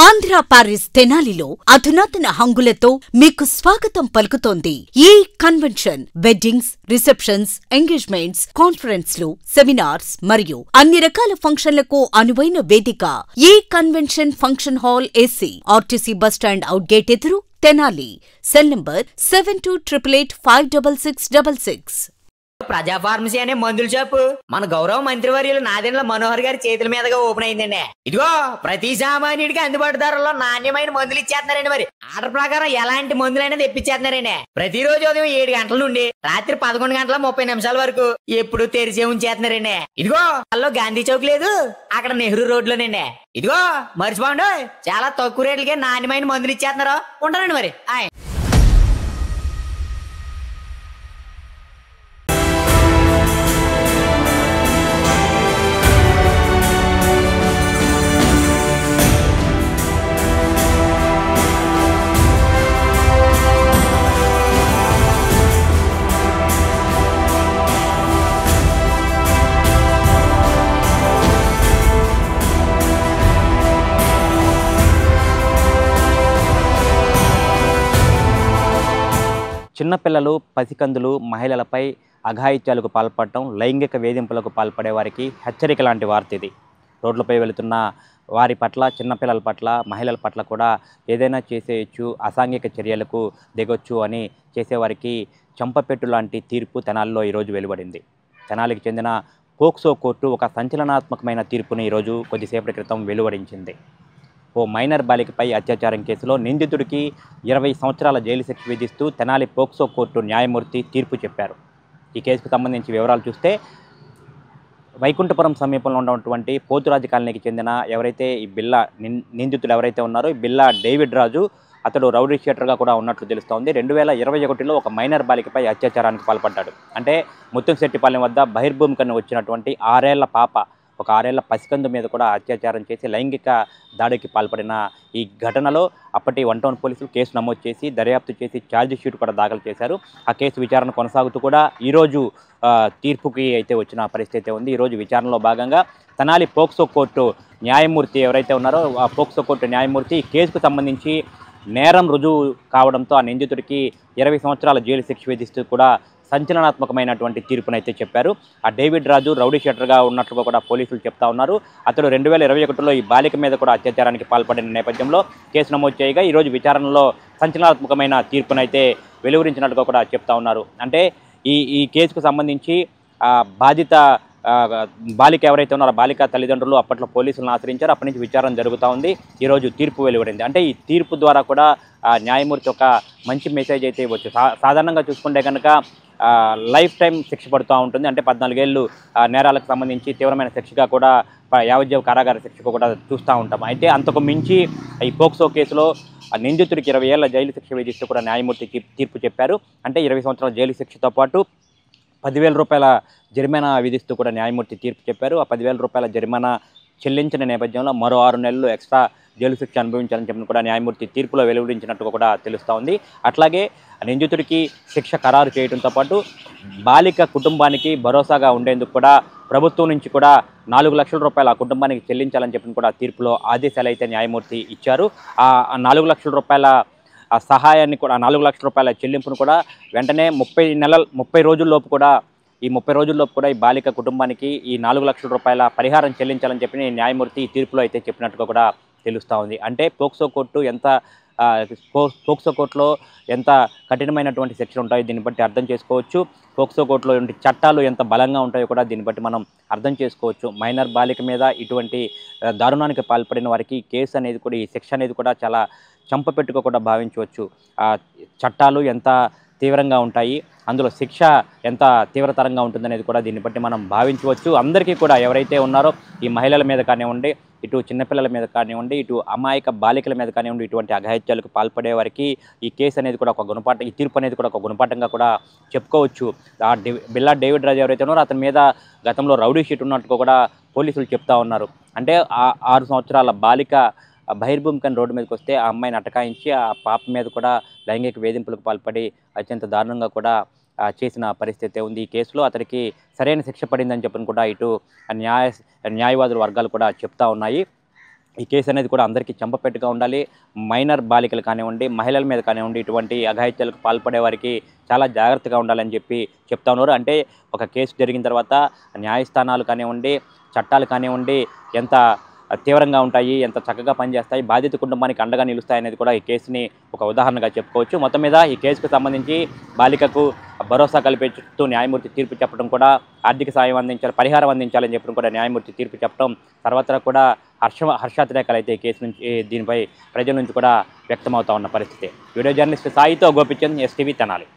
Andhra Paris తెనాలిలో అధునాతన హంగులతో మీకు స్వాగతం పలుకుతోంది ఈ కన్వెన్షన్. వెడ్డింగ్స్, రిసెప్షన్స్, ఎంగేజ్మెంట్స్, కాన్ఫరెన్స్లు, సెమినార్స్ మరియు అన్ని రకాల ఫంక్షన్లకు అనువైన వేదిక. ఈ convention function hall AC, RTC bus stand out gate ఎదురు, తెనాలి. Cell number 7288566666. ప్రజా ఫార్మసీ అనే మందుల షాపు మన గౌరవ మంత్రివర్యులు నాదెండ్ల మనోహర్ గారి చేతుల మీదుగా ఓపెన్ అయిందండి. ఇదిగో ప్రతి సామాన్యుడికి అందుబాటు ధరలో నాణ్యమైన మందులు ఇచ్చేస్తున్నారండి. మరి ఆర్డర్ ప్రకారం ఎలాంటి మందులైనా తెప్పించేస్తున్నారండి. ప్రతిరోజు ఉదయం 7 గంటల నుండి రాత్రి 11:30 వరకు ఎప్పుడు తెరిచే ఉంచేస్తున్నారండి. ఇదిగో అల్లో గాంధీ చౌక్ లేదు, అక్కడ నెహ్రూ రోడ్లోనండి. ఇదిగో మర్చిపోండి, చాలా తక్కువ రేట్లకే నాణ్యమైన మందులు ఇచ్చేస్తున్నారు. ఉంటానండి మరి. చిన్నపిల్లలు, పసికందులు, మహిళలపై అఘాయిత్యాలకు పాల్పడటం, లైంగిక వేధింపులకు పాల్పడే వారికి హెచ్చరిక లాంటి వార్త ఇది. రోడ్లపై వెళుతున్న వారి పట్ల, చిన్నపిల్లల పట్ల, మహిళల పట్ల కూడా ఏదైనా చేసేయచ్చు, అసాంఘిక చర్యలకు దిగొచ్చు అని చేసేవారికి చంపపెట్టు లాంటి తీర్పు తెనాలిలో ఈరోజు వెలువడింది. తెనాలికి చెందిన పోక్సో కోర్టు ఒక సంచలనాత్మకమైన తీర్పుని ఈరోజు కొద్దిసేపటి క్రితం వెలువడించింది. ఓ మైనర్ బాలికపై అత్యాచారం కేసులో నిందితుడికి 20 సంవత్సరాల జైలు శిక్ష విధిస్తూ తెనాలి పోక్సో కోర్టు న్యాయమూర్తి తీర్పు చెప్పారు. ఈ కేసుకు సంబంధించి వివరాలు చూస్తే, వైకుంఠపురం సమీపంలో ఉన్నటువంటి పోతురాజు కాలనీకి చెందిన ఎవరైతే ఈ బిల్లా నిందితుడు ఎవరైతే ఉన్నారో, ఈ బిల్లా డేవిడ్ రాజు, అతడు రౌడీ షీటర్గా కూడా ఉన్నట్లు తెలుస్తోంది. 2021లో ఒక మైనర్ బాలికపై అత్యాచారానికి పాల్పడ్డాడు. అంటే ముత్తంశెట్టిపాలెం వద్ద బహిర్భూమికను వచ్చినటువంటి 6 ఏళ్ల పాప, ఒక 6 ఏళ్ల పసికందు మీద కూడా అత్యాచారం చేసి లైంగిక దాడికి పాల్పడిన ఈ ఘటనలో అప్పటి 1 టౌన్ పోలీసులు కేసు నమోదు చేసి దర్యాప్తు చేసి ఛార్జ్ షీట్ కూడా దాఖలు చేశారు. ఆ కేసు విచారణ కొనసాగుతూ కూడా ఈరోజు తీర్పుకి అయితే వచ్చిన పరిస్థితి ఉంది. ఈరోజు విచారణలో భాగంగా తెనాలి పోక్సో కోర్టు న్యాయమూర్తి ఎవరైతే ఉన్నారో, ఆ పోక్సో కోర్టు న్యాయమూర్తి ఈ కేసుకు సంబంధించి నేరం రుజువు కావడంతో ఆ నిందితుడికి 20 సంవత్సరాల జైలు శిక్ష విధిస్తూ కూడా సంచలనాత్మకమైనటువంటి తీర్పునైతే చెప్పారు. ఆ డేవిడ్ రాజు రౌడీ షీటర్గా ఉన్నట్లుగా కూడా పోలీసులు చెప్తా ఉన్నారు. అతడు 2021లో ఈ బాలిక మీద కూడా అత్యాచారానికి పాల్పడిన నేపథ్యంలో కేసు నమోదు చేయగా ఈరోజు విచారణలో సంచలనాత్మకమైన తీర్పునైతే వెలువరించినట్టుగా కూడా చెప్తా ఉన్నారు. అంటే ఈ కేసుకు సంబంధించి బాధిత బాలిక ఎవరైతే ఉన్నారో, బాలిక తల్లిదండ్రులు అప్పట్లో పోలీసులను ఆశ్రయించారు. అప్పటి నుంచి విచారణ జరుగుతూ ఉంది. ఈరోజు తీర్పు వెలువడింది. అంటే ఈ తీర్పు ద్వారా కూడా న్యాయమూర్తి ఒక మంచి మెసేజ్ అయితే ఇవ్వచ్చు. సాధారణంగా చూసుకుంటే కనుక లైఫ్ టైం శిక్ష పడుతూ ఉంటుంది. అంటే 14 ఏళ్ళు నేరాలకు సంబంధించి తీవ్రమైన శిక్షగా కూడా యావజ్జీవ కారాగార శిక్షకు కూడా చూస్తూ ఉంటాం. అయితే అంతకు మించి ఈ పోక్సో కేసులో నిందితుడికి 20 ఏళ్ల జైలు శిక్ష విధిస్తూ కూడా న్యాయమూర్తికి తీర్పు చెప్పారు. అంటే 20 సంవత్సరాల జైలు శిక్షతో పాటు 10,000 రూపాయల జరిమానా విధిస్తూ కూడా న్యాయమూర్తి తీర్పు చెప్పారు. ఆ 10,000 రూపాయల జరిమానా చెల్లించిన నేపథ్యంలో మరో 6 నెలలు ఎక్స్ట్రా జైలు శిక్ష అనుభవించాలని చెప్పిన కూడా న్యాయమూర్తి తీర్పులో వెలువరించినట్టుగా కూడా తెలుస్తూ ఉంది. అట్లాగే నిందితుడికి శిక్ష ఖరారు చేయడంతో పాటు బాలిక కుటుంబానికి భరోసాగా ఉండేందుకు కూడా ప్రభుత్వం నుంచి కూడా 4 లక్షల రూపాయల ఆ కుటుంబానికి చెల్లించాలని చెప్పిన కూడా తీర్పులో ఆదేశాలు అయితే న్యాయమూర్తి ఇచ్చారు. ఆ 4 లక్షల రూపాయల ఆ సహాయాన్ని కూడా, 4 లక్షల రూపాయల చెల్లింపును కూడా వెంటనే 30 రోజుల్లోపు కూడా ఈ బాలిక కుటుంబానికి ఈ 4 లక్షల రూపాయల పరిహారం చెల్లించాలని చెప్పి న్యాయమూర్తి ఈ తీర్పులో అయితే చెప్పినట్టుగా కూడా తెలుస్తూ ఉంది. అంటే పోక్సో కోర్టులో ఎంత కఠినమైనటువంటి శిక్షలు ఉంటాయో దీన్ని బట్టి అర్థం చేసుకోవచ్చు. పోక్సో కోర్టులో చట్టాలు ఎంత బలంగా ఉంటాయో కూడా దీన్ని బట్టి మనం అర్థం చేసుకోవచ్చు. మైనర్ బాలిక మీద ఇటువంటి దారుణానికి పాల్పడిన వారికి కేసు అనేది కూడా, ఈ శిక్ష అనేది కూడా చాలా చంపపెట్టుకో కూడా భావించవచ్చు. చట్టాలు ఎంత తీవ్రంగా ఉంటాయి, అందులో శిక్ష ఎంత తీవ్రతరంగా ఉంటుందనేది కూడా దీన్ని బట్టి మనం భావించవచ్చు. అందరికీ కూడా ఎవరైతే ఉన్నారో ఈ మహిళల మీద కానివ్వండి, ఇటు చిన్నపిల్లల మీద కానివ్వండి, ఇటు అమాయక బాలికల మీద కానివ్వండి, ఇటువంటి అఘాయిత్యాలకు పాల్పడే వారికి ఈ కేసు అనేది కూడా ఈ తీర్పు అనేది కూడా ఒక గుణపాఠంగా కూడా చెప్పుకోవచ్చు. ఆ బిల్లా డేవిడ్ రాజు ఎవరైతే ఉన్నారో అతని మీద గతంలో రౌడీ షీట్ ఉన్నట్టుగా కూడా పోలీసులు చెప్తా ఉన్నారు. అంటే 6 సంవత్సరాల బాలిక బహిర్భూమికని రోడ్డు మీదకి వస్తే ఆ అమ్మాయిని అటకాయించి ఆ పాప మీద కూడా లైంగిక వేధింపులకు పాల్పడి అత్యంత దారుణంగా కూడా చేసిన పరిస్థితి ఉంది. ఈ కేసులో అతనికి సరైన శిక్ష పడిందని చెప్పని కూడా ఇటు న్యాయవాదుల వర్గాలు కూడా చెప్తా ఉన్నాయి. ఈ కేసు అనేది కూడా అందరికీ చెంపపెట్టుగా ఉండాలి. మైనర్ బాలికలు కానివ్వండి, మహిళల మీద కానివ్వండి, ఇటువంటి అఘాయిత్యాలకు పాల్పడే వారికి చాలా జాగ్రత్తగా ఉండాలని చెప్తా ఉన్నారు. అంటే ఒక కేసు జరిగిన తర్వాత న్యాయస్థానాలు కానివ్వండి, చట్టాలు కానివ్వండి ఎంత తీవ్రంగా ఉంటాయి, ఎంత చక్కగా పనిచేస్తాయి, బాధిత కుటుంబానికి అండగా నిలుస్తాయి అనేది కూడా ఈ కేసుని ఒక ఉదాహరణగా చెప్పుకోవచ్చు. మొత్తం మీద ఈ కేసుకు సంబంధించి బాలికకు భరోసా కల్పిస్తూ న్యాయమూర్తి తీర్పు చెప్పడం కూడా, ఆర్థిక సాయం అందించాలి, పరిహారం అందించాలని చెప్పడం కూడా న్యాయమూర్తి తీర్పు చెప్పడం సర్వత్రా కూడా హర్షాతిరేకాలు అయితే ఈ కేసు నుంచి దీనిపై ప్రజల నుంచి కూడా వ్యక్తమవుతా ఉన్న పరిస్థితి. వీడియో జర్నలిస్ట్ సాయితో గోపిచంద్, ఎస్టీవీ తెనాలి.